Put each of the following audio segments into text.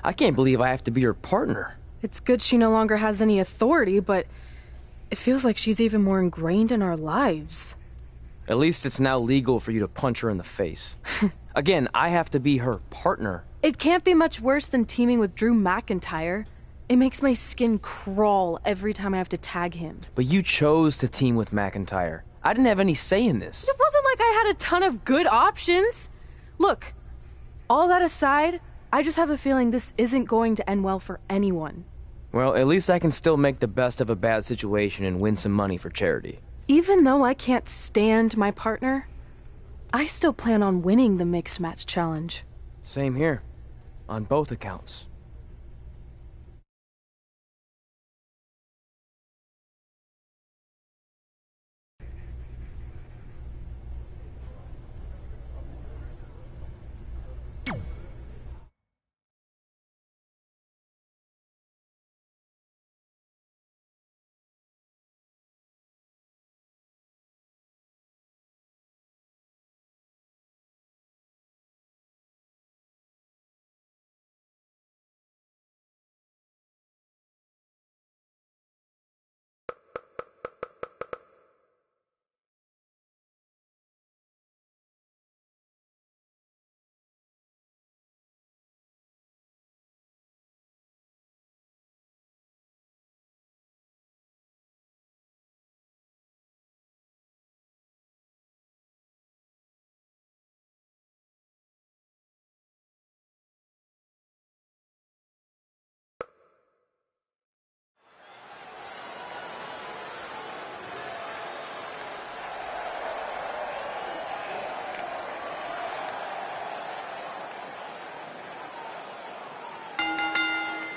I can't believe I have to be her partner. It's good she no longer has any authority, but it feels like she's even more ingrained in our lives. At least it's now legal for you to punch her in the face. Again, I have to be her partner. It can't be much worse than teaming with Drew McIntyre. It makes my skin crawl every time I have to tag him. But you chose to team with McIntyre. I didn't have any say in this. It wasn't like I had a ton of good options. Look, all that aside, I just have a feeling this isn't going to end well for anyone. Well, at least I can still make the best of a bad situation and win some money for charity. Even though I can't stand my partner, I still plan on winning the Mixed Match Challenge. Same here. On both accounts.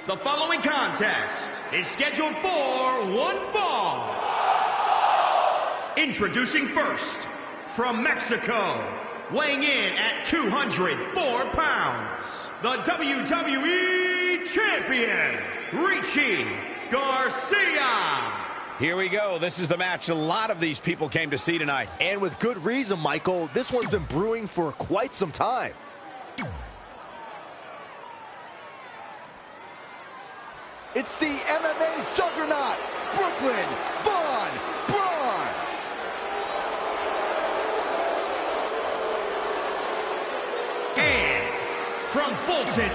The following contest is scheduled for one fall. Introducing first, from Mexico, weighing in at 204 pounds, the WWE Champion, Richie Garcia. Here we go. This is the match a lot of these people came to see tonight. And with good reason, Michael. This one's been brewing for quite some time. It's the MMA juggernaut, Brooklyn Von Braun. And from Fulton,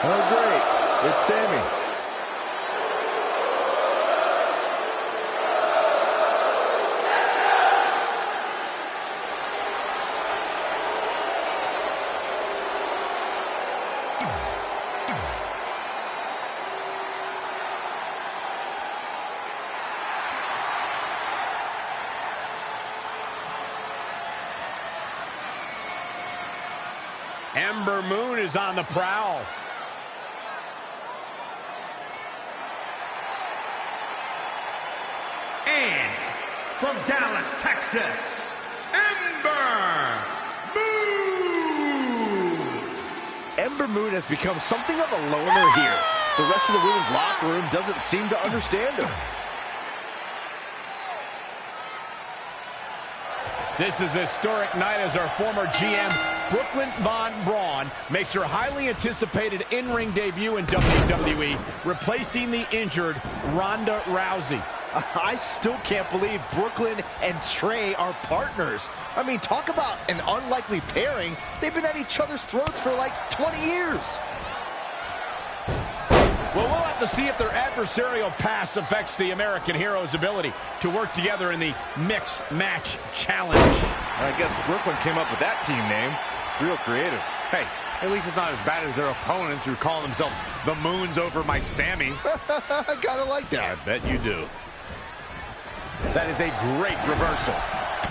Oh, great. It's Sammy. Ember Moon is on the prowl. and from Dallas, Texas, Ember Moon. Ember Moon has become something of a loner here. The rest of the women's locker room doesn't seem to understand her. This is a historic night as our former GM, Brooklyn Von Braun, makes her highly anticipated in-ring debut in WWE, replacing the injured Ronda Rousey. I still can't believe Brooklyn and Trey are partners. I mean, talk about an unlikely pairing. They've been at each other's throats for like 20 years. Well, we'll have to see if their adversarial past affects the American Hero's ability to work together in the Mixed Match Challenge. I guess Brooklyn came up with that team name. Real creative. Hey, at least it's not as bad as their opponents who call themselves the Moons over my Sammy. I kind of like that. I bet you do. That is a great reversal.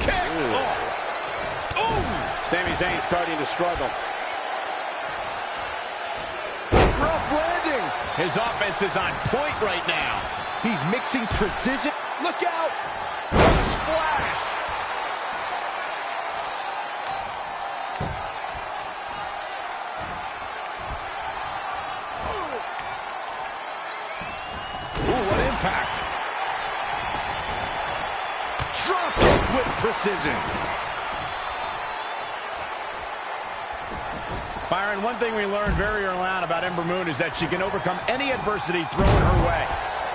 Kick! Oh. Ooh! Sami Zayn starting to struggle. Rough landing. His offense is on point right now. He's mixing precision. Look out! What a splash! Ooh, what impact! Drop kick with decision. Byron, one thing we learned very early on about Ember Moon is that she can overcome any adversity thrown her way.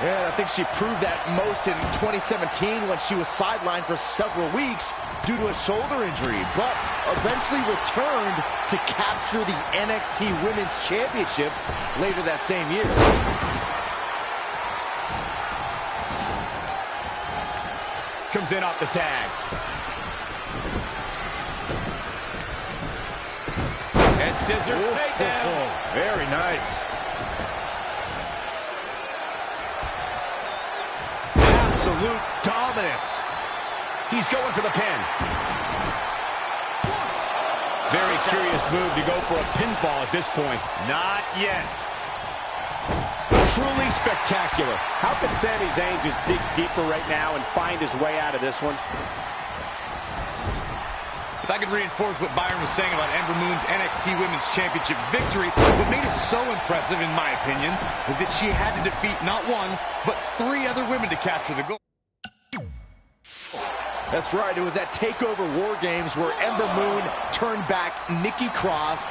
Yeah, I think she proved that most in 2017 when she was sidelined for several weeks due to a shoulder injury, but eventually returned to capture the NXT Women's Championship later that same year. Comes in off the tag. And scissors takedown. Very nice. Absolute dominance. He's going for the pin. Very curious move to go for a pinfall at this point. Not yet. Truly spectacular. How can Sami Zayn just dig deeper right now and find his way out of this one? If I could reinforce what Byron was saying about Ember Moon's NXT Women's Championship victory, what made it so impressive, in my opinion, is that she had to defeat not one, but 3 other women to capture the gold. That's right, it was at TakeOver War Games where Ember Moon turned back Nikki Cross.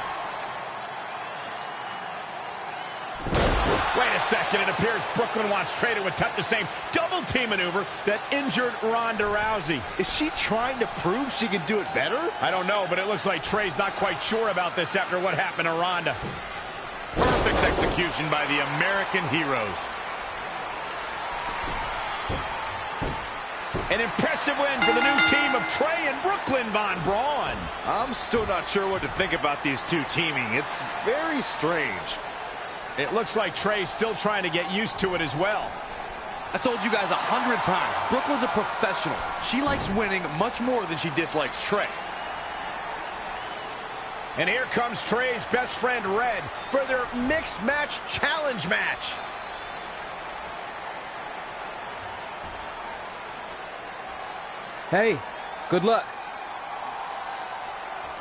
Wait a second, it appears Brooklyn wants Trey to attempt the same double team maneuver that injured Ronda Rousey. Is she trying to prove she can do it better? I don't know, but it looks like Trey's not quite sure about this after what happened to Ronda. Perfect execution by the American heroes. An impressive win for the new team of Trey and Brooklyn Von Braun. I'm still not sure what to think about these two teaming. It's Very strange. It looks like Trey's still trying to get used to it as well. I told you guys 100 times, Brooklyn's a professional. She likes winning much more than she dislikes Trey. And here comes Trey's best friend Red for their mixed match challenge match. Hey, good luck.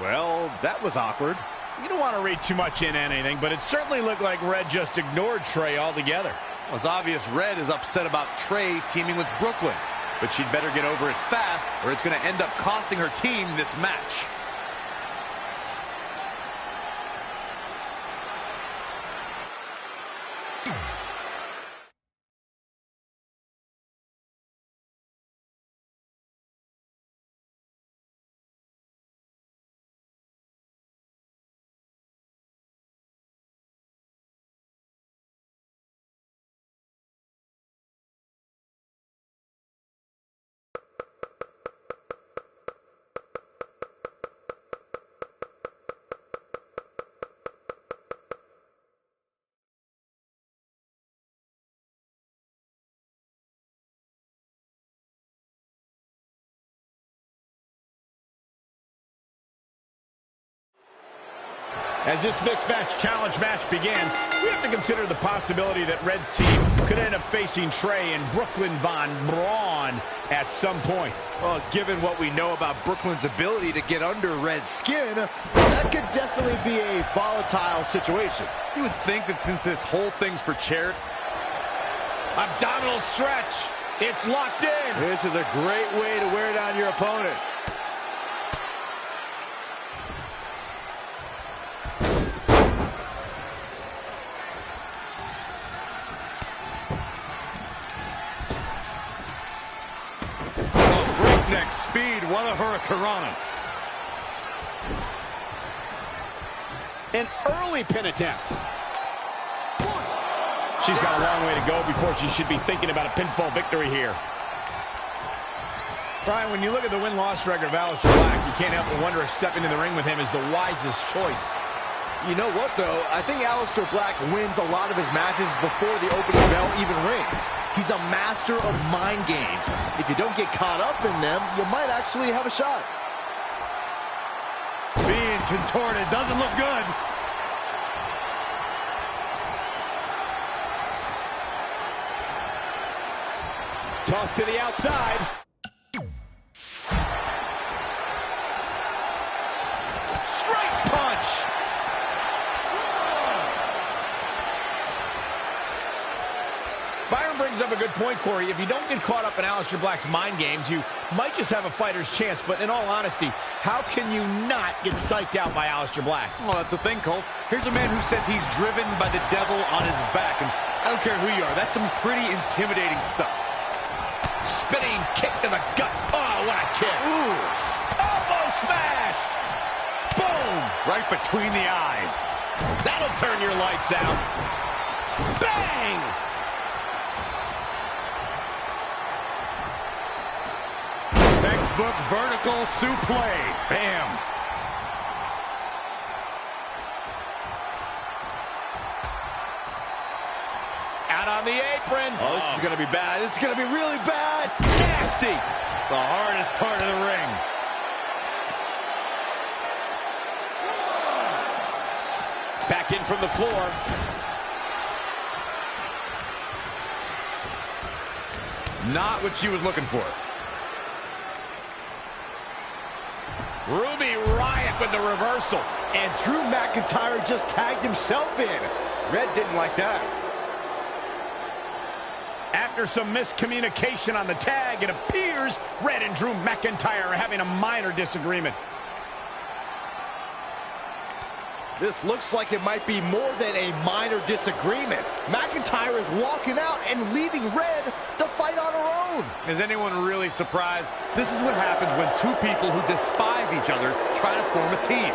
Well, that was awkward. You don't want to read too much into anything, but it certainly looked like Red just ignored Trey altogether. Well, it's obvious Red is upset about Trey teaming with Brooklyn, but she'd better get over it fast or it's going to end up costing her team this match. As this mixed match challenge match begins, we have to consider the possibility that Red's team could end up facing Trey and Brooklyn Von Braun at some point. Well, given what we know about Brooklyn's ability to get under Red's skin, that could definitely be a volatile situation. You would think that since this whole thing's for charity. Abdominal stretch. It's locked in. This is a great way to wear down your opponent. Speed, what a hurricanrana. An early pin attempt. She's got a long way to go before she should be thinking about a pinfall victory here. Brian, when you look at the win-loss record of Aleister Black, you can't help but wonder if stepping in the ring with him is the wisest choice. You know what, though? I think Aleister Black wins a lot of his matches before the opening bell even rings. He's a master of mind games. If you don't get caught up in them, you might actually have a shot. Being contorted doesn't look good. Toss to the outside. Straight punch. Byron brings up have a good point, Corey. If you don't get caught up in Aleister Black's mind games, you might just have a fighter's chance. But in all honesty, how can you not get psyched out by Aleister Black? Well, that's the thing, Cole. Here's a man who says he's driven by the devil on his back. And I don't care who you are. That's some pretty intimidating stuff. Spinning kick to the gut. Oh, what a kick. Ooh. Elbow smash. Boom. Right between the eyes. That'll turn your lights out. Bang! Textbook vertical suplex. Bam. Out on the apron. Oh, this is going to be bad. This is going to be really bad. Nasty. The hardest part of the ring. Back in from the floor. Not what she was looking for. Ruby Riott with the reversal. And Drew McIntyre just tagged himself in. Red didn't like that. After some miscommunication on the tag, it appears Red and Drew McIntyre are having a minor disagreement. This looks like it might be more than a minor disagreement. McIntyre is walking out and leaving Red to fight on her own. Is anyone really surprised? This is what happens when two people who despise each other try to form a team.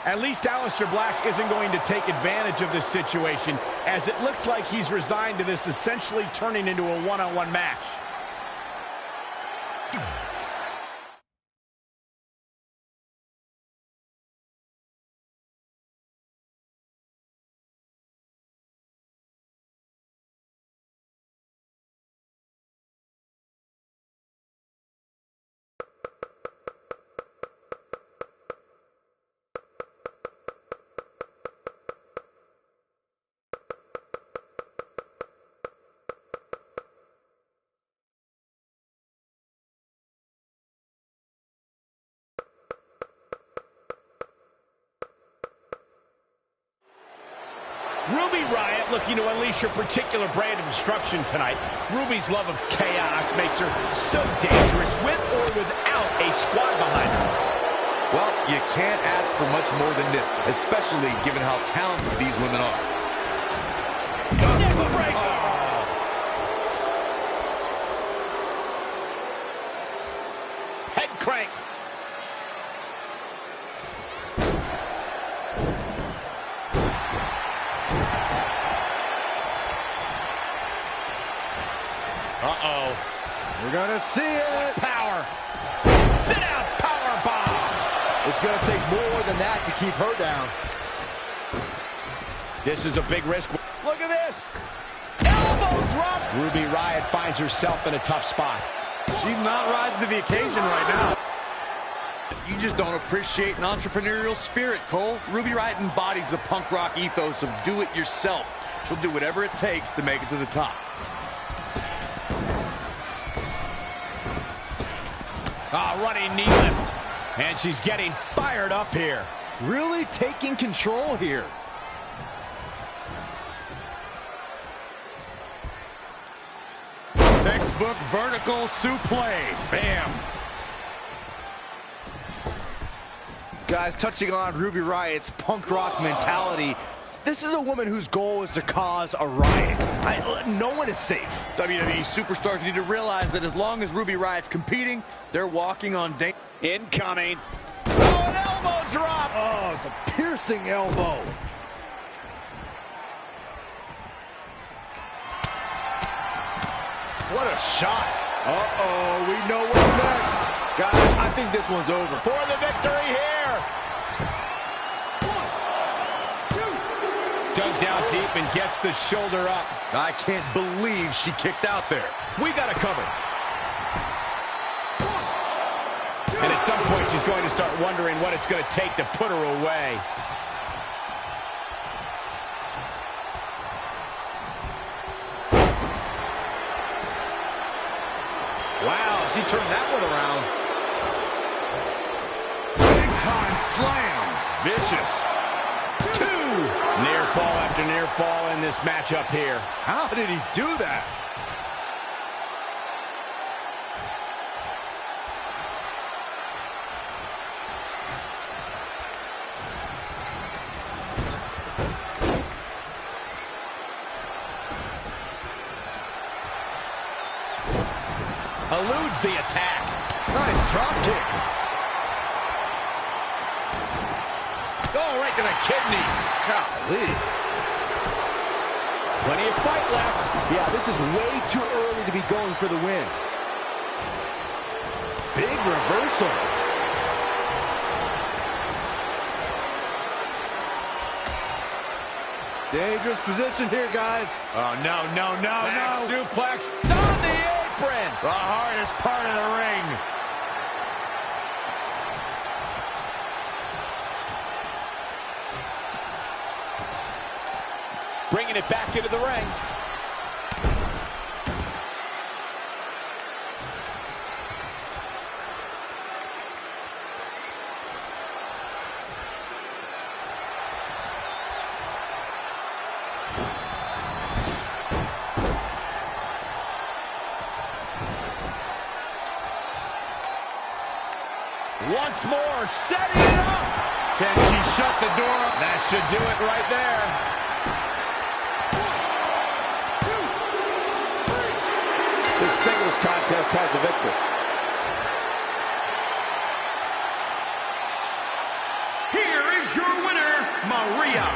At least Aleister Black isn't going to take advantage of this situation, as it looks like he's resigned to this essentially turning into a one-on-one match. Ruby Riott looking to unleash her particular brand of destruction tonight. Ruby's love of chaos makes her so dangerous with or without a squad behind her. Well, you can't ask for much more than this, especially given how talented these women are. Neck breaker! Head crank. Uh-oh. We're going to see it. Power. Sit down, power bomb. It's going to take more than that to keep her down. This is a big risk. Look at this. Elbow drop. Ruby Riott finds herself in a tough spot. She's not rising to the occasion right now. You just don't appreciate an entrepreneurial spirit, Cole. Ruby Riott embodies the punk rock ethos of do it yourself. She'll do whatever it takes to make it to the top. Running knee lift. And she's getting fired up here. Really taking control here. Textbook vertical suplex. Bam. Guys, touching on Ruby Riott's punk rock mentality, this is a woman whose goal is to cause a riot. No one is safe. WWE superstars need to realize that as long as Ruby Riott's competing, they're walking on danger. Incoming. Oh, an elbow drop. Oh, it's a piercing elbow. What a shot. Uh-oh, we know what's next. Guys, I think this one's over. For the victory here. 1, 2. Dug down deep and gets the shoulder up. I can't believe she kicked out there. We got it covered. 1, 2. And at some point, she's going to start wondering what it's going to take to put her away. Wow, she turned that one around. Big time slam. Vicious. 2. Near fall after near fall in this matchup here. How did he do that? Eludes the attack. Nice drop kick. Oh, right to the kidneys. Golly. Plenty of fight left. Yeah, this is way too early to be going for the win. Big reversal. Dangerous position here, guys. Oh, no. Back suplex on the apron. The hardest part of the ring. Bringing it back into the ring. Once more, setting it up. Can she shut the door? That should do it right there. 1, 2, 3. This singles contest has a victor. Here is your winner, Maria.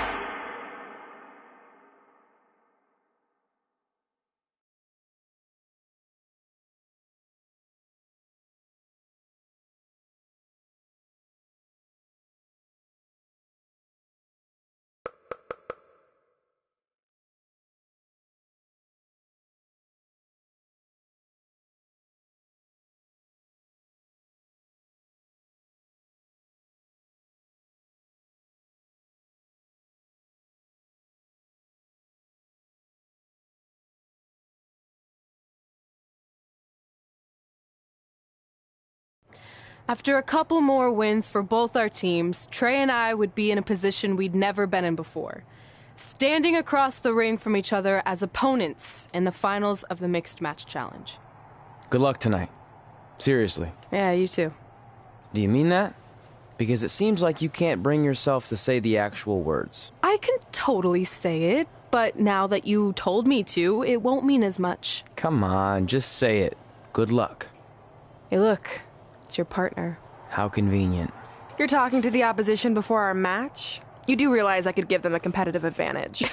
After a couple more wins for both our teams, Trey and I would be in a position we'd never been in before. Standing across the ring from each other as opponents in the finals of the Mixed Match Challenge. Good luck tonight. Seriously. Yeah, you too. Do you mean that? Because it seems like you can't bring yourself to say the actual words. I can totally say it, but now that you told me to, it won't mean as much. Come on, just say it. Good luck. Hey, look. It's your partner. How convenient. You're talking to the opposition before our match? You do realize I could give them a competitive advantage.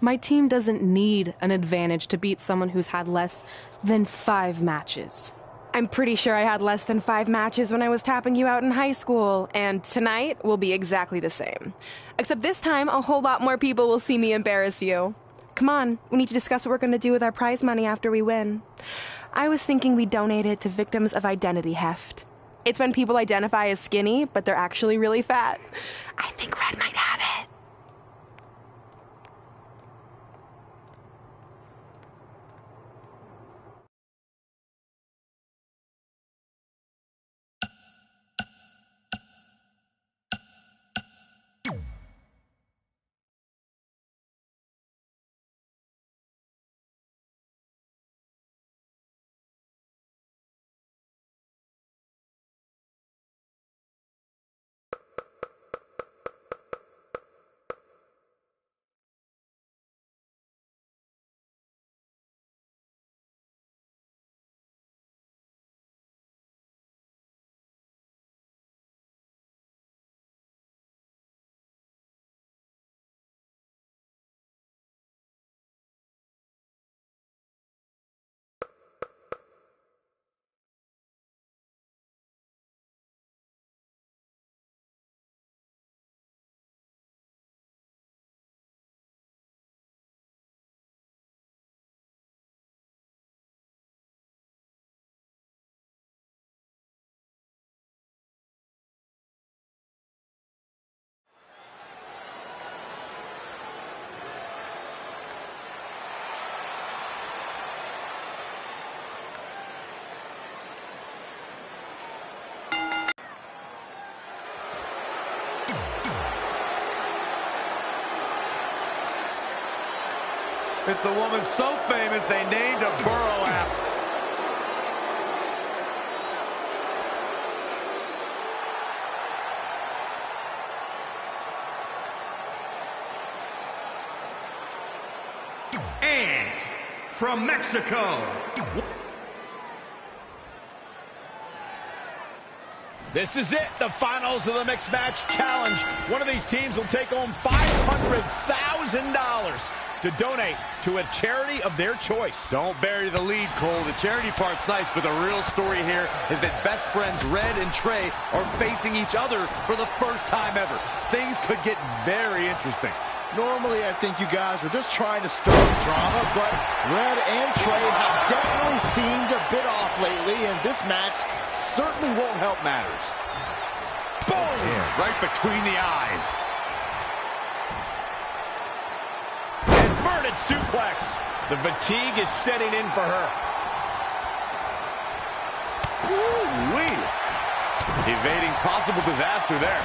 My team doesn't need an advantage to beat someone who's had less than 5 matches. I'm pretty sure I had less than 5 matches when I was tapping you out in high school, and tonight will be exactly the same. Except this time, a whole lot more people will see me embarrass you. Come on, we need to discuss what we're going to do with our prize money after we win. I was thinking we'd donate it to victims of identity heft. It's when people identify as skinny, but they're actually really fat. I think Red might have it. It's the woman so famous they named a borough after. And from Mexico, This is it, the finals of the Mixed Match Challenge. One of these teams will take home $500,000 to donate to a charity of their choice. Don't bury the lead, Cole. The charity part's nice, but the real story here is that best friends Red and Trey are facing each other for the first time ever. Things could get very interesting. Normally, I think you guys are just trying to stir up drama, but Red and Trey have definitely seemed a bit off lately, and this match certainly won't help matters. Boom! Yeah, right between the eyes. Inverted suplex. The fatigue is setting in for her. Woo-wee. Evading possible disaster there.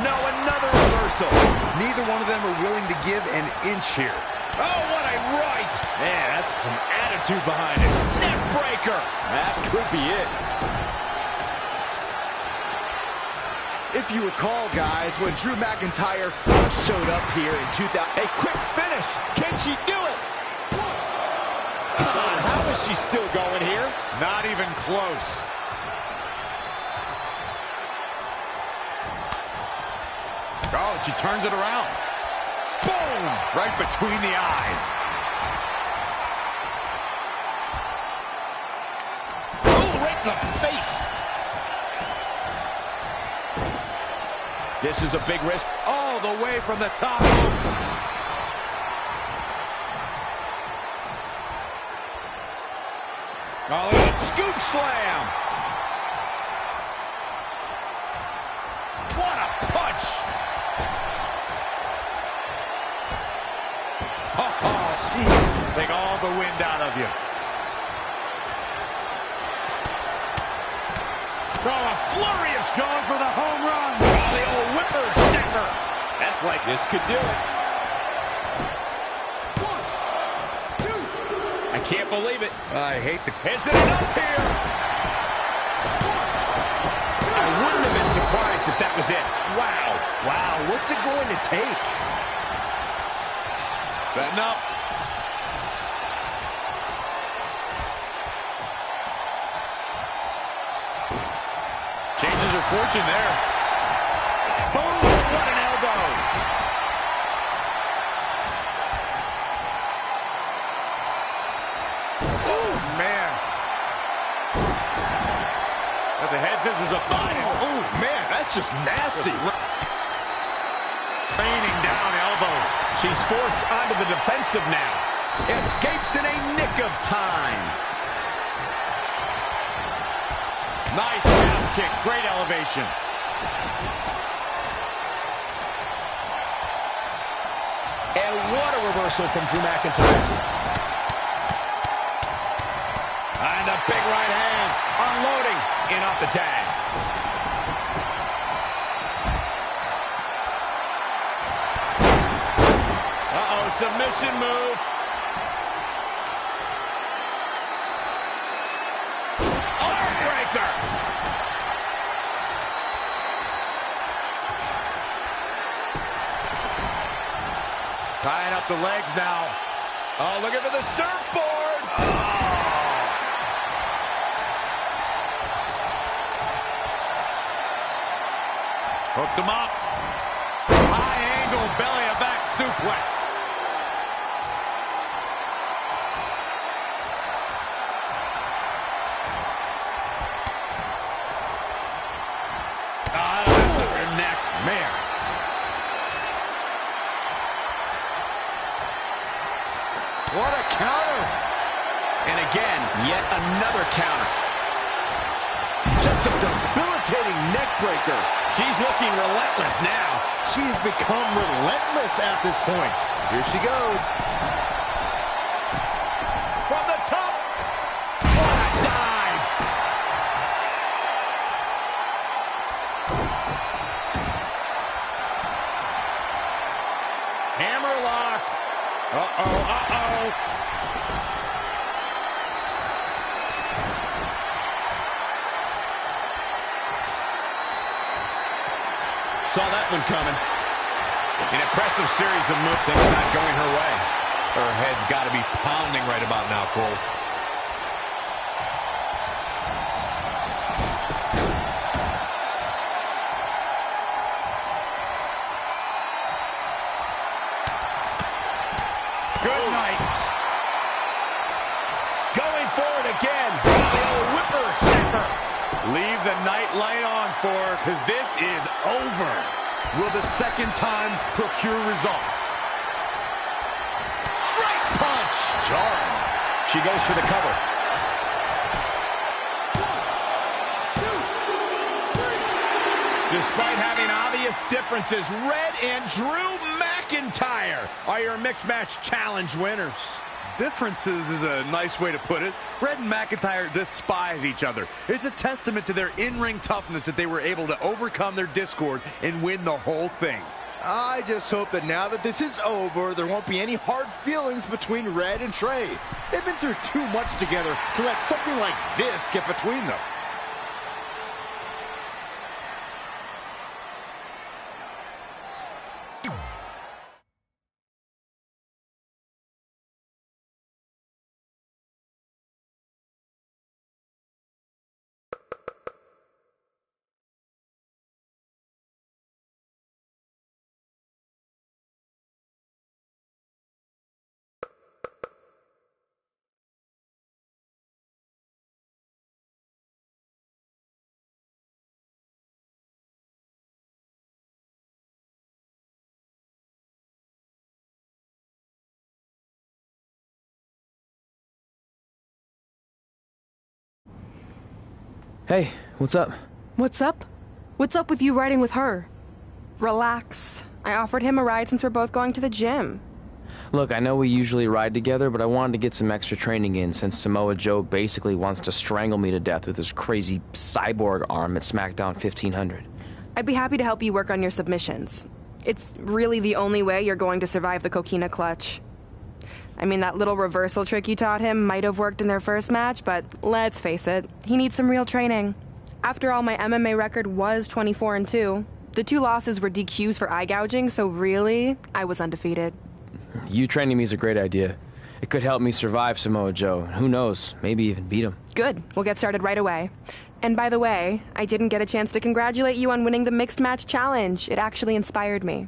No, another reversal. Neither one of them are willing to give an inch here. Oh, what a right. Man, that's some attitude behind it. Neck breaker. That could be it. If you recall, guys, when Drew McIntyre first showed up here in 2000... A quick finish. Can she do it? God, how is she still going here? Not even close. Oh, she turns it around. Boom! Right between the eyes. Oh, right in the face. This is a big risk. All the way from the top. Oh, look at scoop slam. What a punch. Oh, jeez. Take all the wind out of you. Oh, a flurry is going for the home run. Oh, the old whippersnapper. That's like this could do it. 1, 2. I can't believe it. I hate the... Is it enough here? 1, 2. I wouldn't have been surprised if that was it. Wow. Wow, what's it going to take? Betting up. Changes her fortune there. Boom, what an elbow. Oh, man. But the head scissors are fine. Oh, man, that's just nasty. Raining down elbows. She's forced onto the defensive now. Escapes in a nick of time. Nice calf kick. Great elevation. And what a reversal from Drew McIntyre. And the big right hands. Unloading. In off the tag. Uh-oh, submission move. Armbreaker. Tying up the legs now. Oh, looking for the surfboard. Oh. Hooked him up. High angle belly to back suplex. Ah, that's up her neck. Man. What a counter. And again, yet another counter. Just a debilitating neck breaker. She's looking relentless now. She's become relentless at this point. Here she goes. From the top. What a dive. Hammerlock. Uh-oh, uh-oh. saw that one coming. An impressive series of moves. Things not going her way. Her head's got to be pounding right about now, Cole. Good night. Going forward again. Oh, whippersnapper. Leave the night light on for her, because this is over. Will the second time procure results? Straight punch. Jarring. She goes for the cover. 1, 2, 3. Despite having obvious differences, Red and Drew McIntyre are your mixed match challenge winners. Differences is a nice way to put it. Red and McIntyre despise each other. It's a testament to their in-ring toughness that they were able to overcome their discord and win the whole thing. I just hope that now that this is over, there won't be any hard feelings between Red and Trey. They've been through too much together to let something like this get between them. Hey, what's up? What's up? What's up with you riding with her? Relax. I offered him a ride since we're both going to the gym. Look, I know we usually ride together, but I wanted to get some extra training in since Samoa Joe basically wants to strangle me to death with his crazy cyborg arm at SmackDown 1500. I'd be happy to help you work on your submissions. It's really the only way you're going to survive the Coquina Clutch. I mean, that little reversal trick you taught him might have worked in their first match, but let's face it, he needs some real training. After all, my MMA record was 24-2. The 2 losses were DQs for eye gouging, so really, I was undefeated. You training me is a great idea. It could help me survive Samoa Joe. Who knows, maybe even beat him. Good. We'll get started right away. And by the way, I didn't get a chance to congratulate you on winning the Mixed Match Challenge. It actually inspired me.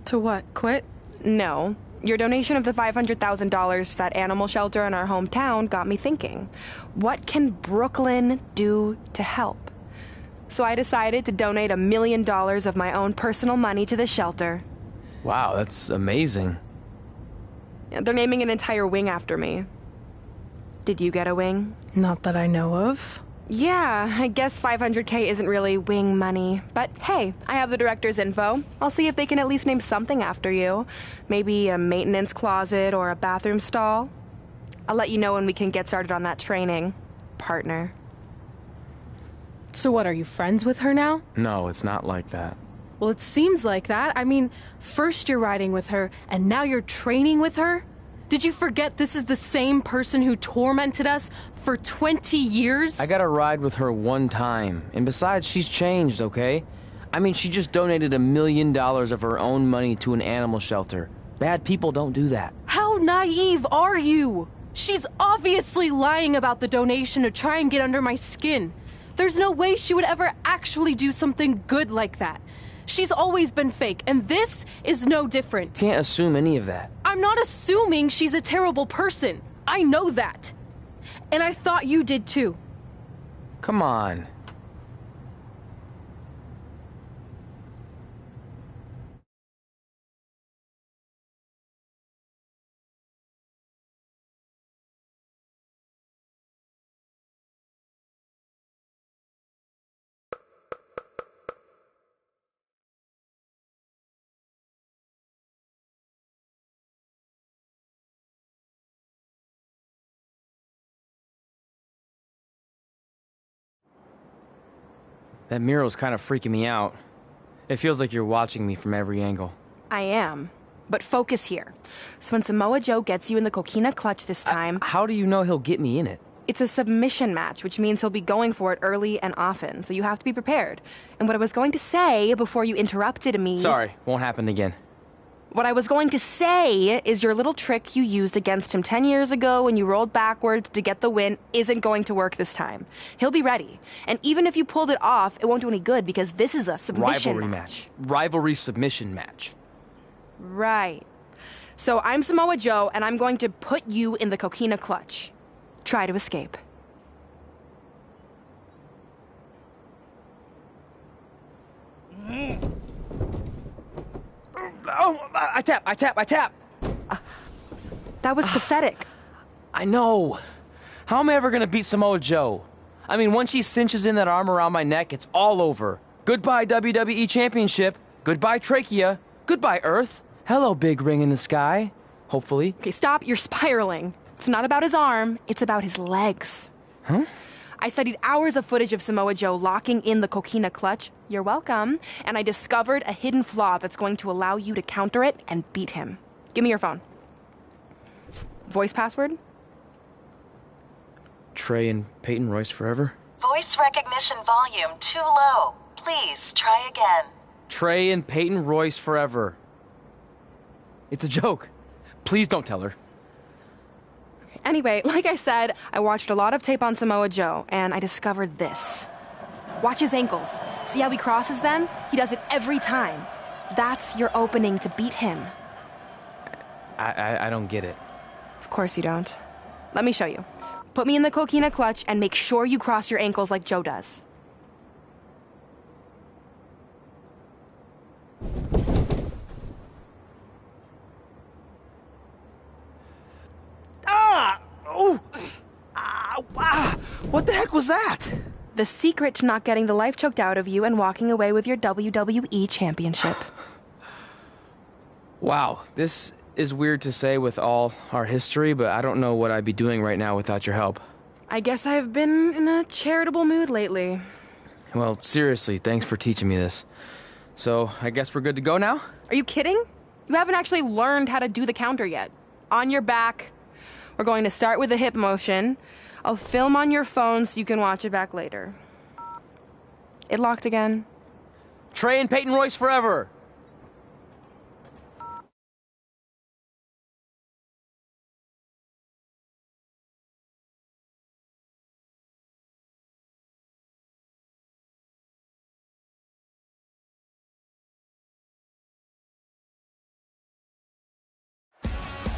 To what, quit? No. Your donation of the $500,000 to that animal shelter in our hometown got me thinking, what can Brooklyn do to help? So I decided to donate $1 million of my own personal money to the shelter. Wow, that's amazing. They're naming an entire wing after me. Did you get a wing? Not that I know of. Yeah, I guess $500K isn't really wing money. But hey, I have the director's info. I'll see if they can at least name something after you. Maybe a maintenance closet or a bathroom stall. I'll let you know when we can get started on that training, partner. So what, are you friends with her now? No, it's not like that. Well, it seems like that. I mean, first you're riding with her, and now you're training with her? Did you forget this is the same person who tormented us for 20 years? I got to ride with her one time. And besides, she's changed, okay? I mean, she just donated $1 million of her own money to an animal shelter. Bad people don't do that. How naive are you? She's obviously lying about the donation to try and get under my skin. There's no way she would ever actually do something good like that. She's always been fake, and this is no different. Can't assume any of that. I'm not assuming she's a terrible person. I know that. And I thought you did too. Come on. That mural's kind of freaking me out. It feels like you're watching me from every angle. I am. But focus here. So when Samoa Joe gets you in the Coquina Clutch this time... How do you know he'll get me in it? It's a submission match, which means he'll be going for it early and often, so you have to be prepared. And what I was going to say before you interrupted me... Sorry, won't happen again. What I was going to say is your little trick you used against him 10 years ago when you rolled backwards to get the win isn't going to work this time. He'll be ready. And even if you pulled it off, it won't do any good because this is a submission Rivalry match. Rivalry submission match. Right. So I'm Samoa Joe, and I'm going to put you in the coquina clutch. Try to escape. Oh, I tap. That was pathetic. I know. How am I ever gonna beat Samoa Joe? I mean, once she cinches in that arm around my neck, it's all over. Goodbye, WWE Championship. Goodbye, Trachea. Goodbye, Earth. Hello, big ring in the sky. Hopefully. Okay, stop. You're spiraling. It's not about his arm. It's about his legs. Huh? I studied hours of footage of Samoa Joe locking in the coquina clutch. You're welcome. And I discovered a hidden flaw that's going to allow you to counter it and beat him. Give me your phone. Voice password? Trey and Peyton Royce forever? Voice recognition volume too low. Please try again. Trey and Peyton Royce forever. It's a joke. Please don't tell her. Anyway, like I said, I watched a lot of tape on Samoa Joe, and I discovered this. Watch his ankles. See how he crosses them? He does it every time. That's your opening to beat him. I don't get it. Of course you don't. Let me show you. Put me in the coquina clutch and make sure you cross your ankles like Joe does. What the heck was that? The secret to not getting the life choked out of you and walking away with your WWE Championship. Wow, this is weird to say with all our history, but I don't know what I'd be doing right now without your help. I guess I've been in a charitable mood lately. Well, seriously, thanks for teaching me this. So, I guess we're good to go now? Are you kidding? You haven't actually learned how to do the counter yet. On your back. We're going to start with a hip motion. I'll film on your phone so you can watch it back later. It locked again. Trey and Peyton Royce forever!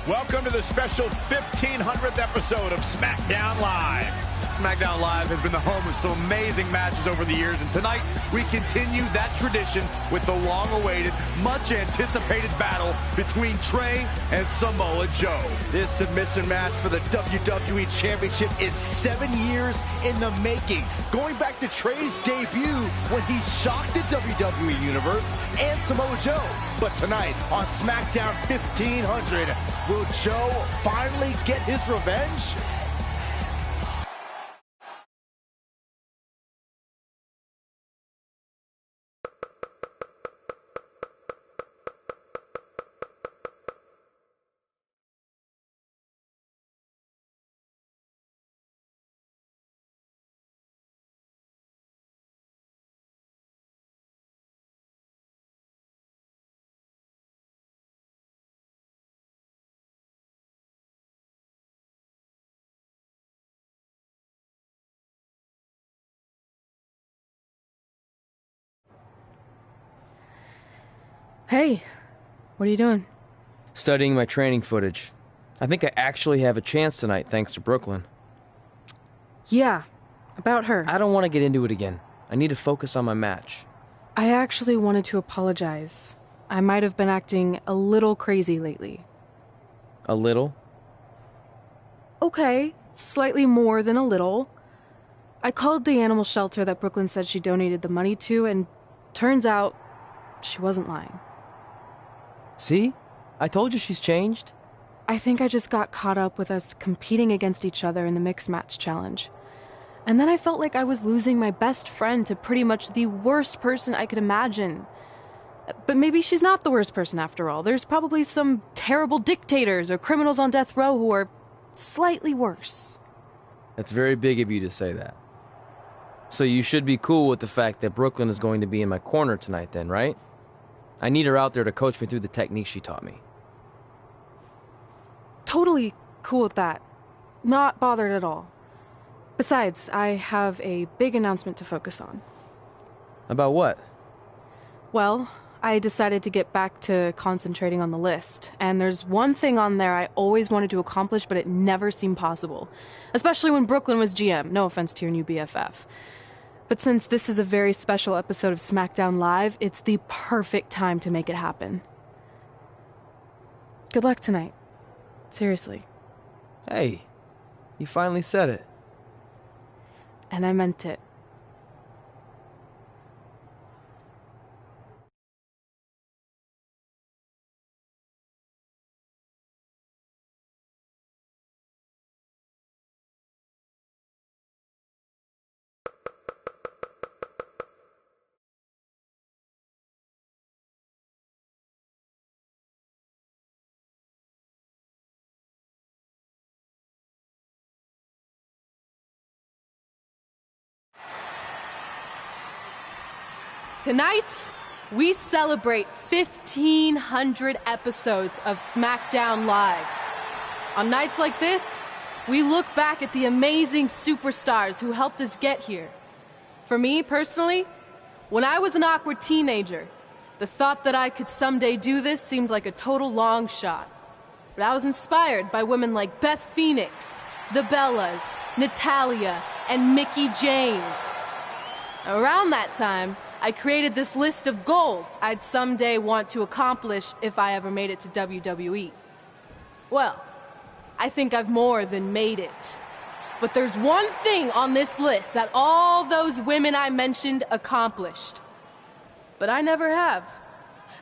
Welcome to the special 1500th episode of SmackDown Live. SmackDown Live has been the home of some amazing matches over the years, and tonight we continue that tradition with the long-awaited, much-anticipated battle between Trey and Samoa Joe. This submission match for the WWE Championship is 7 years in the making, going back to Trey's debut when he shocked the WWE Universe and Samoa Joe. But tonight on SmackDown 1500, will Joe finally get his revenge? Hey, what are you doing? Studying my training footage. I think I actually have a chance tonight thanks to Brooklyn. Yeah, about her. I don't want to get into it again. I need to focus on my match. I actually wanted to apologize. I might have been acting a little crazy lately. A little? Okay, slightly more than a little. I called the animal shelter that Brooklyn said she donated the money to, and turns out she wasn't lying. See? I told you she's changed. I think I just got caught up with us competing against each other in the mixed match challenge. And then I felt like I was losing my best friend to pretty much the worst person I could imagine. But maybe she's not the worst person after all. There's probably some terrible dictators or criminals on death row who are slightly worse. That's very big of you to say that. So you should be cool with the fact that Brooklyn is going to be in my corner tonight then, right? I need her out there to coach me through the technique she taught me. Totally cool with that. Not bothered at all. Besides, I have a big announcement to focus on. About what? Well, I decided to get back to concentrating on the list, and there's one thing on there I always wanted to accomplish, but it never seemed possible. Especially when Brooklyn was GM. No offense to your new BFF. But since this is a very special episode of SmackDown Live, it's the perfect time to make it happen. Good luck tonight. Seriously. Hey, you finally said it. And I meant it. Tonight, we celebrate 1,500 episodes of SmackDown Live. On nights like this, we look back at the amazing superstars who helped us get here. For me, personally, when I was an awkward teenager, the thought that I could someday do this seemed like a total long shot. But I was inspired by women like Beth Phoenix, the Bellas, Natalya, and Mickie James. Around that time, I created this list of goals I'd someday want to accomplish if I ever made it to WWE. Well, I think I've more than made it. But there's one thing on this list that all those women I mentioned accomplished. But I never have,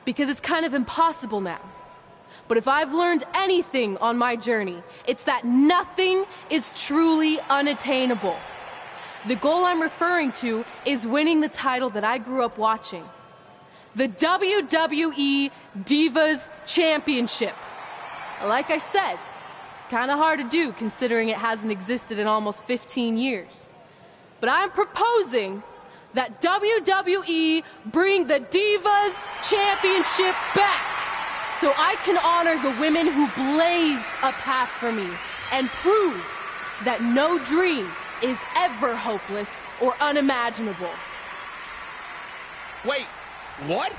because it's kind of impossible now. But if I've learned anything on my journey, it's that nothing is truly unattainable. The goal I'm referring to is winning the title that I grew up watching. The WWE Divas Championship. Like I said, kind of hard to do considering it hasn't existed in almost 15 years. But I'm proposing that WWE bring the Divas Championship back so I can honor the women who blazed a path for me and prove that no dream is ever hopeless or unimaginable. Wait, what?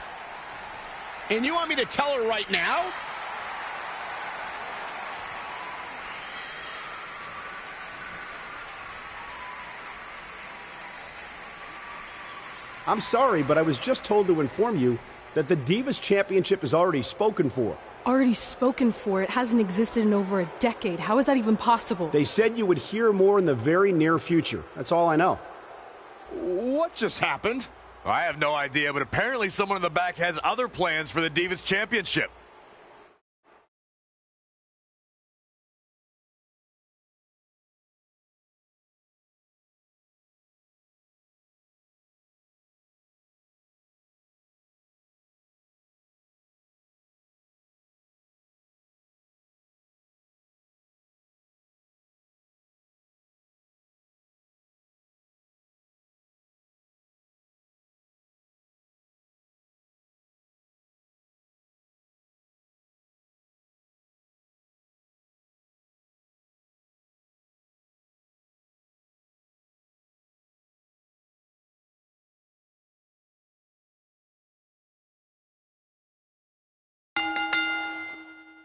And you want me to tell her right now? I'm sorry, but I was just told to inform you that the Divas Championship is already spoken for. Already spoken for? It hasn't existed in over a decade. How is that even possible? They said you would hear more in the very near future. That's all I know. What just happened? I have no idea, but apparently someone in the back has other plans for the Divas Championship.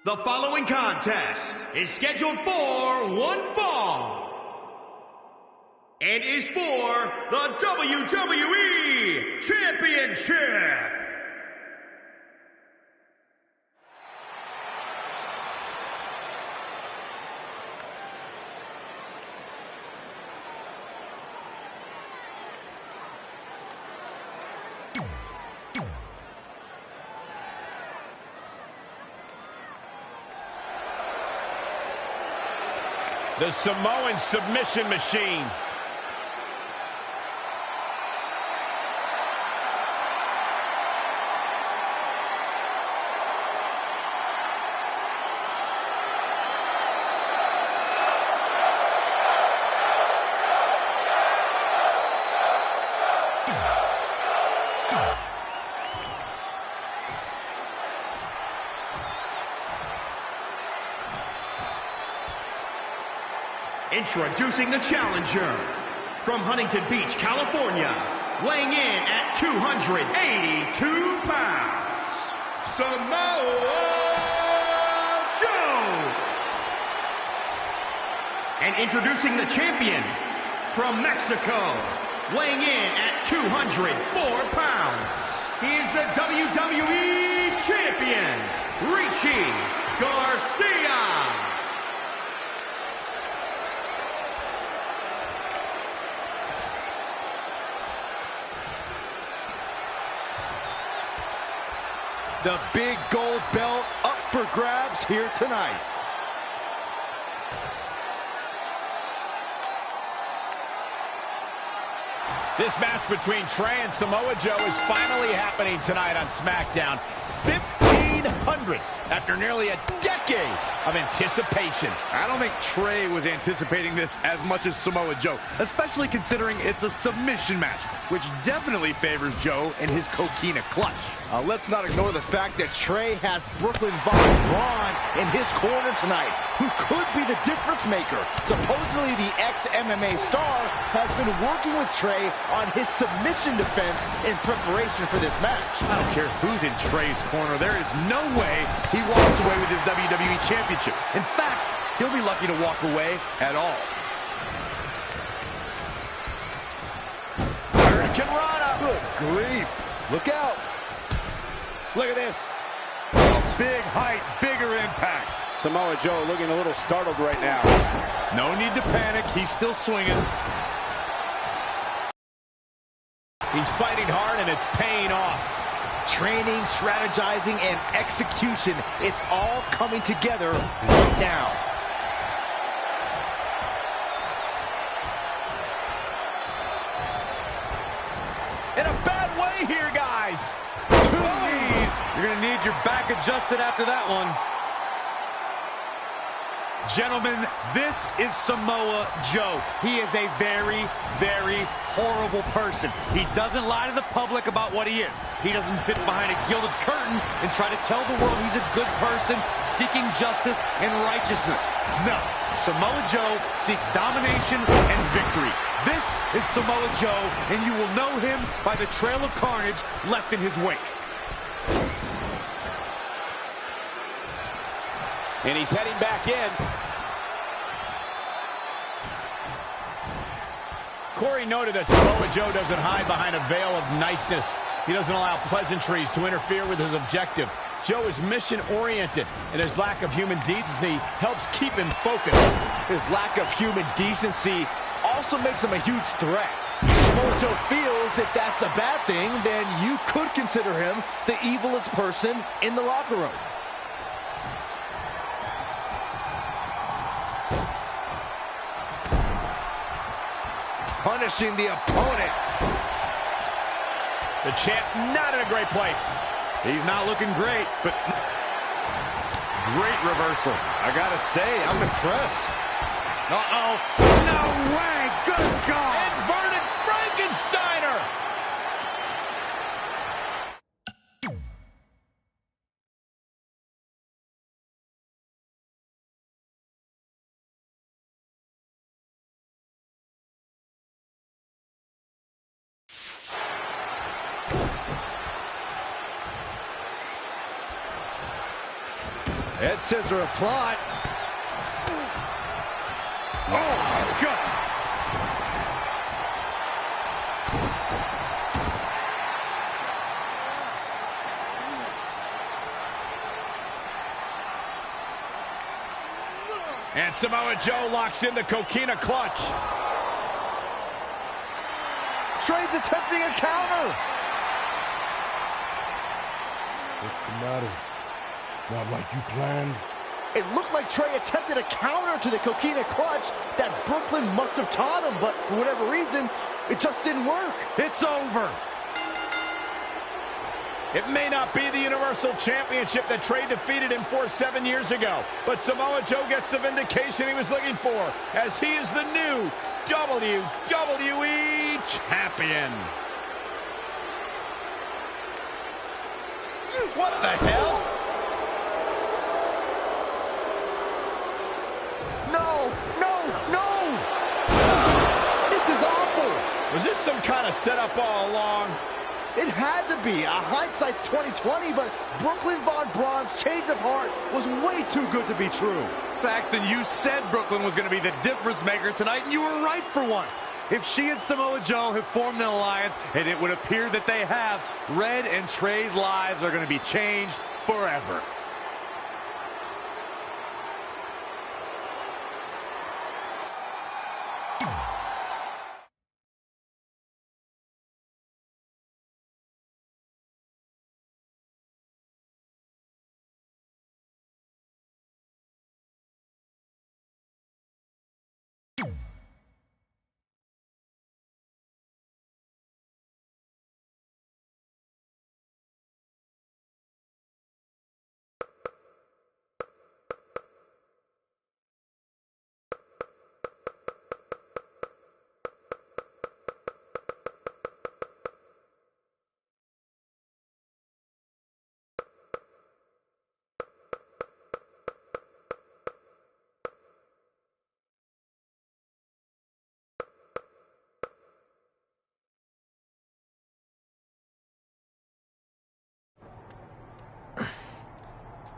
The following contest is scheduled for one fall and is for the WWE Championship. The Samoan submission machine. Introducing the challenger from Huntington Beach, California, weighing in at 282 pounds, Samoa Joe. And introducing the champion from Mexico, weighing in at 204 pounds, he is the WWE Champion, Richie Garcia. The big gold belt up for grabs here tonight. This match between Trey and Samoa Joe is finally happening tonight on SmackDown. 1,500 after nearly a decade of anticipation. I don't think Trey was anticipating this as much as Samoa Joe, especially considering it's a submission match, which definitely favors Joe and his Coquina clutch. Let's not ignore the fact that Trey has Brooklyn Von Braun in his corner tonight, who could be the difference maker. Supposedly the ex-MMA star has been working with Trey on his submission defense in preparation for this match. I don't care who's in Trey's corner. There is no way he walks away with his WWE Championship. In fact, he'll be lucky to walk away at all. Hurricane Rana. Good grief. Look out. Look at this. Oh, big height, bigger impact. Samoa Joe looking a little startled right now. No need to panic. He's still swinging. He's fighting hard and it's paying off. Training, strategizing, and execution. It's all coming together right now. In a bad way here, guys. 2 knees. You're going to need your back adjusted after that one. Gentlemen, this is Samoa Joe. He is a very, very horrible person. He doesn't lie to the public about what he is. He doesn't sit behind a gilded curtain and try to tell the world he's a good person seeking justice and righteousness. No, Samoa Joe seeks domination and victory. This is Samoa Joe, and you will know him by the trail of carnage left in his wake. And he's heading back in. Corey noted that Samoa Joe doesn't hide behind a veil of niceness. He doesn't allow pleasantries to interfere with his objective. Joe is mission-oriented, and his lack of human decency helps keep him focused. His lack of human decency also makes him a huge threat. Samoa Joe feels if that's a bad thing, then you could consider him the evilest person in the locker room. Punishing the opponent. The champ not in a great place. He's not looking great, but great reversal. I gotta say, I'm impressed. Uh-oh. No way! Good God! Inverted Frankensteiner! Head scissor applied. Oh, my God. And Samoa Joe locks in the Coquina clutch. Trey's attempting a counter. What's the matter? Not like you planned? It looked like Trey attempted a counter to the Coquina clutch that Brooklyn must have taught him, but for whatever reason, it just didn't work. It's over. It may not be the Universal Championship that Trey defeated him for 7 years ago, but Samoa Joe gets the vindication he was looking for, as he is the new WWE Champion. What the hell? No, no, no! This is awful! Was this some kind of setup all along? It had to be. Hindsight's 20/20, but Brooklyn Von Braun's change of heart was way too good to be true. Saxton, you said Brooklyn was going to be the difference maker tonight, and you were right for once. If she and Samoa Joe have formed an alliance, and it would appear that they have, Red and Trey's lives are going to be changed forever.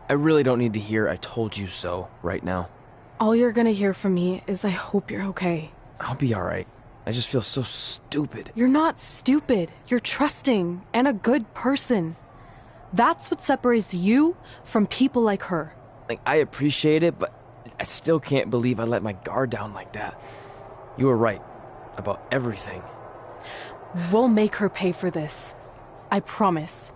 I really don't need to hear "I told you so" right now. All you're gonna hear from me is I hope you're okay. I'll be alright. I just feel so stupid. You're not stupid. You're trusting and a good person. That's what separates you from people like her. Like, I appreciate it, but I still can't believe I let my guard down like that. You were right about everything. We'll make her pay for this. I promise.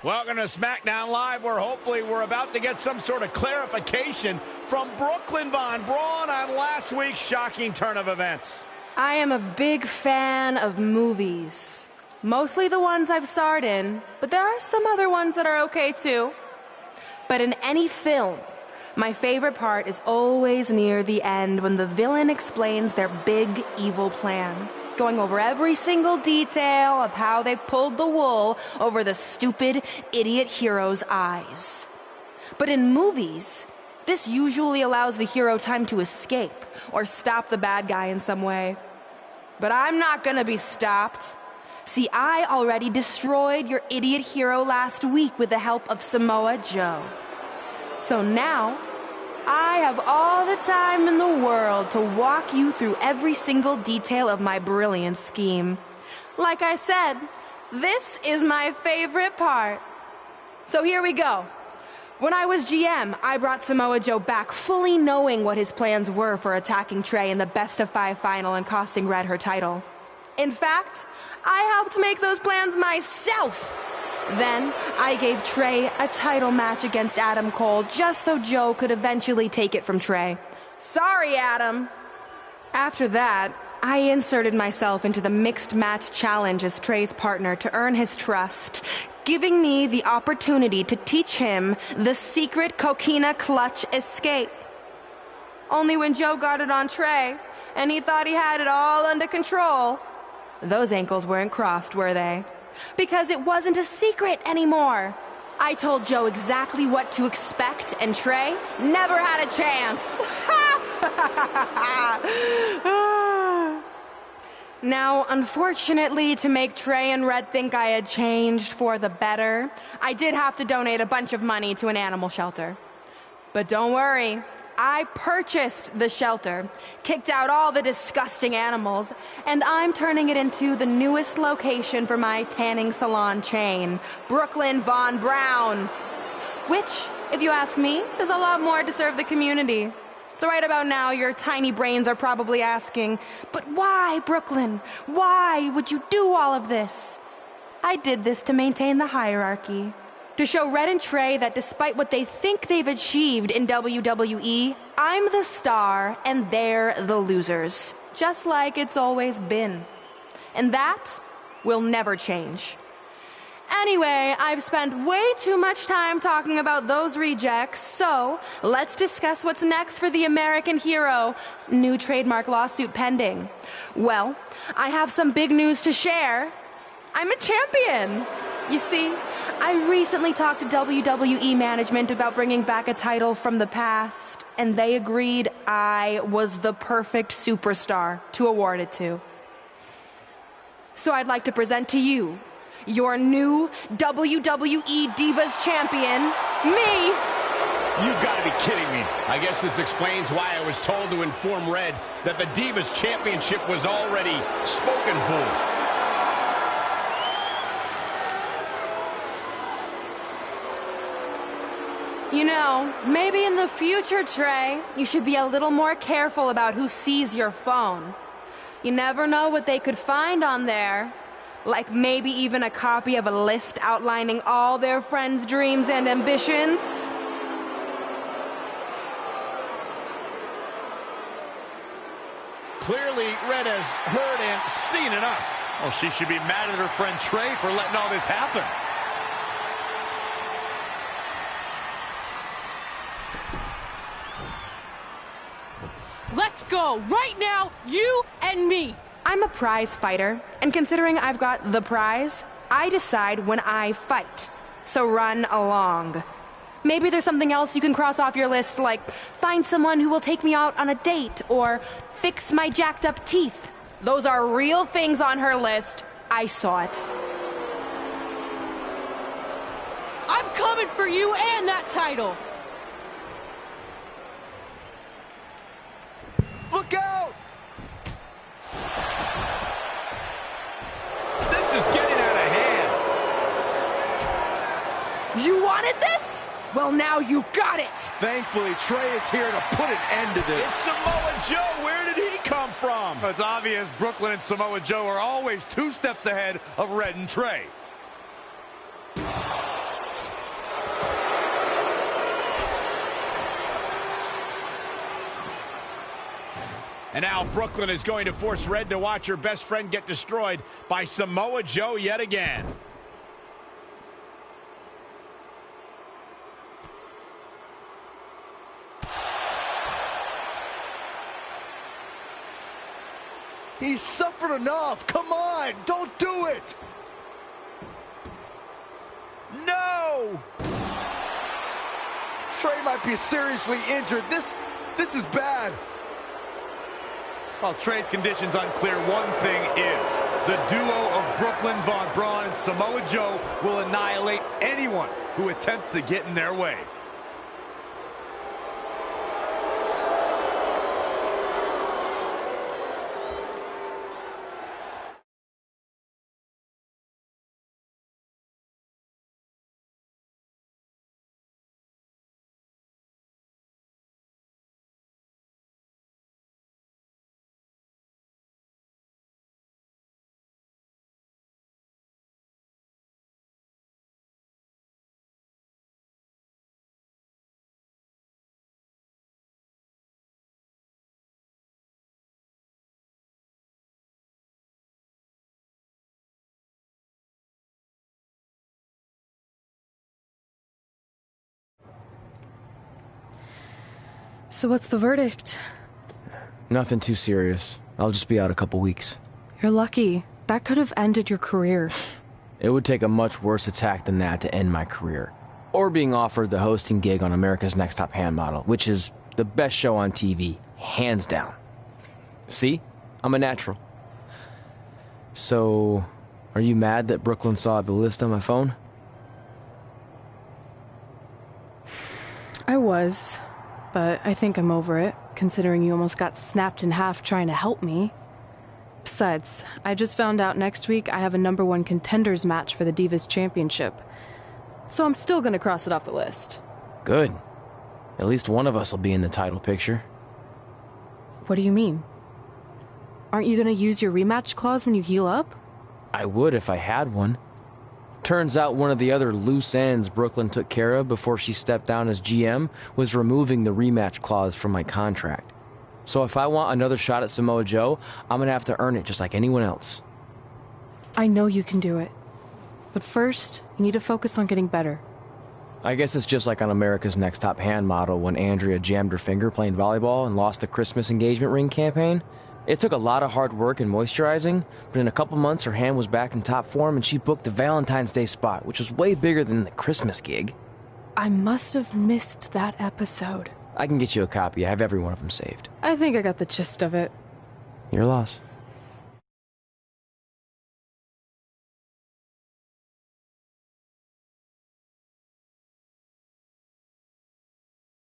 Welcome to SmackDown Live, where hopefully we're about to get some sort of clarification from Brooklyn Von Braun on last week's shocking turn of events. I am a big fan of movies. Mostly the ones I've starred in, but there are some other ones that are okay too. But in any film, my favorite part is always near the end when the villain explains their big evil plan, going over every single detail of how they pulled the wool over the stupid idiot hero's eyes. But in movies, this usually allows the hero time to escape or stop the bad guy in some way. But I'm not gonna be stopped. See, I already destroyed your idiot hero last week with the help of Samoa Joe. So now, I have all the time in the world to walk you through every single detail of my brilliant scheme. Like I said, this is my favorite part. So here we go. When I was GM, I brought Samoa Joe back fully knowing what his plans were for attacking Trey in the best-of-5 final and costing Red her title. In fact, I helped make those plans myself. Then, I gave Trey a title match against Adam Cole just so Joe could eventually take it from Trey. Sorry, Adam. After that, I inserted myself into the mixed match challenge as Trey's partner to earn his trust, giving me the opportunity to teach him the secret coquina clutch escape. Only when Joe got it on Trey, and he thought he had it all under control, those ankles weren't crossed, were they? Because it wasn't a secret anymore. I told Joe exactly what to expect, and Trey never had a chance. Now, unfortunately, to make Trey and Red think I had changed for the better, I did have to donate a bunch of money to an animal shelter. But don't worry, I purchased the shelter, kicked out all the disgusting animals, and I'm turning it into the newest location for my tanning salon chain, Brooklyn Von Braun. Which, if you ask me, is a lot more to serve the community. So right about now, your tiny brains are probably asking, but why, Brooklyn? Why would you do all of this? I did this to maintain the hierarchy. To show Red and Trey that despite what they think they've achieved in WWE, I'm the star and they're the losers. Just like it's always been. And that will never change. Anyway, I've spent way too much time talking about those rejects, so let's discuss what's next for the American hero. New trademark lawsuit pending. Well, I have some big news to share. I'm a champion. You see, I recently talked to WWE management about bringing back a title from the past, and they agreed I was the perfect superstar to award it to. So I'd like to present to you your new WWE Divas Champion, me. You've got to be kidding me. I guess this explains why I was told to inform Red that the Divas Championship was already spoken for. You know, maybe in the future, Trey, you should be a little more careful about who sees your phone. You never know what they could find on there. Like maybe even a copy of a list outlining all their friends' dreams and ambitions. Clearly, Red has heard and seen enough. Well, she should be mad at her friend Trey for letting all this happen. Let's go, right now, you and me. I'm a prize fighter, and considering I've got the prize, I decide when I fight. So run along. Maybe there's something else you can cross off your list, like find someone who will take me out on a date, or fix my jacked up teeth. Those are real things on her list. I saw it. I'm coming for you and that title. Look out! This is getting out of hand. You wanted this? Well, now you got it. Thankfully, Trey is here to put an end to this. It's Samoa Joe. Where did he come from? It's obvious Brooklyn and Samoa Joe are always 2 steps ahead of Red and Trey. And now Brooklyn is going to force Red to watch her best friend get destroyed by Samoa Joe yet again. He's suffered enough. Come on, don't do it. No! Trey might be seriously injured. This is bad. While Trey's condition's unclear, one thing is, the duo of Brooklyn Von Braun and Samoa Joe will annihilate anyone who attempts to get in their way. So what's the verdict? Nothing too serious. I'll just be out a couple weeks. You're lucky. That could have ended your career. It would take a much worse attack than that to end my career. Or being offered the hosting gig on America's Next Top Hand Model, which is the best show on TV, hands down. See? I'm a natural. So, are you mad that Brooklyn saw the list on my phone? I was, but I think I'm over it, considering you almost got snapped in half trying to help me. Besides, I just found out next week I have a #1 contenders match for the Divas Championship. So I'm still gonna cross it off the list. Good. At least one of us will be in the title picture. What do you mean? Aren't you gonna use your rematch clause when you heal up? I would if I had one. Turns out one of the other loose ends Brooklyn took care of before she stepped down as GM was removing the rematch clause from my contract. So if I want another shot at Samoa Joe, I'm gonna have to earn it just like anyone else. I know you can do it. But first, you need to focus on getting better. I guess it's just like on America's Next Top Hand Model when Andrea jammed her finger playing volleyball and lost the Christmas engagement ring campaign. It took a lot of hard work and moisturizing, but in a couple months her hand was back in top form and she booked the Valentine's Day spot, which was way bigger than the Christmas gig. I must have missed that episode. I can get you a copy. I have every one of them saved. I think I got the gist of it. Your loss.